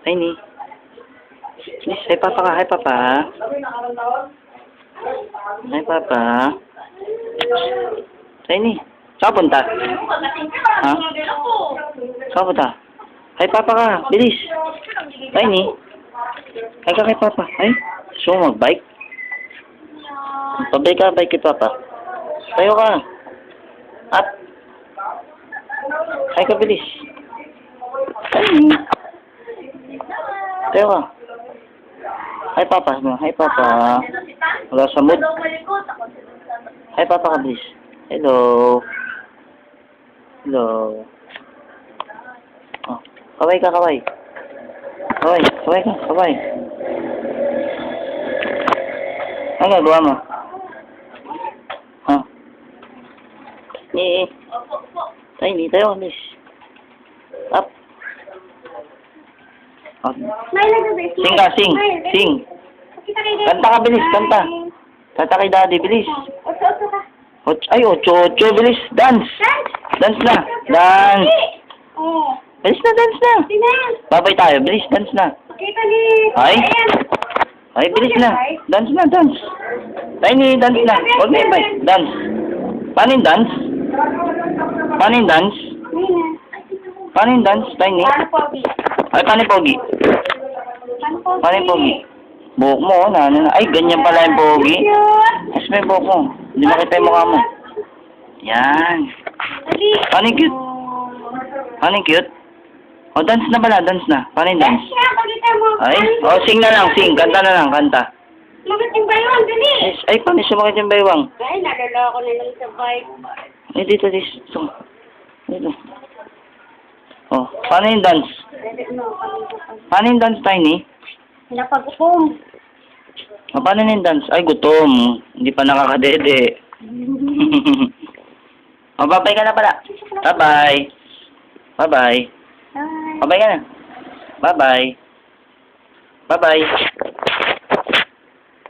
Tiny. Please, hi papa ka. Hi papa. Hi papa. Tiny. Saan punta? Ha? Saan punta? Hi papa ka. Bilis. Tiny. Hi ka kay papa. Ay, gusto mo mag-bike? Pabay ka, bike kay papa. Tayo ka. At. Hi ka, bilis. Tiny. Tayo ka. Hi papa mo. Hi papa. Wala sa mood. Hi papa ka, bilis. Hello. Hello. Oh, kaway ka, kaway. Kaway, kaway ka, kaway. Ano nagawa mo? Ha? Tiny, tayo, bilis. Up. Oh. Sing ka, sing. Sing. Kanta ka, bilis, kanta. Kanta kay daddy, bilis. Ay, ocho, bilis. Dance. Dance na. Dance. Bilis na, dance na. Babay tayo, bilis, dance na. Ay. Ay, bilis na. Dance na, dance. Tiny, dance na. Huwag na ibay. Dance. Paano yung dance? Paano yung dance? Paano yung dance, Tiny? Ay, paano yung pogi? Paano yung pogi? Buhok mo, Ay, ganyan pala yung pogi. Mas may buhok mo. Hindi makita yung mukha mo. Yan. Paano yung cute? Paano yung cute? O, dance na pala, dance na. Paano yung dance? Ay, sing na lang, sing. Kanta na lang, kanta. Sumakit yung baywang, dali! Ay, paano sumakit yung baywang? Ay, nalala ko na lang sa bike. Ay, dito. Dito. Oh, paano yung dance? Paano yung dance, Tiny? Napag-upong. O, paano yung dance? Ay, gutom. Hindi pa nakakadede. O, babay ka na pala. Bye-bye. Bye-bye. Bye. Babay ka na. Bye-bye. Bye-bye.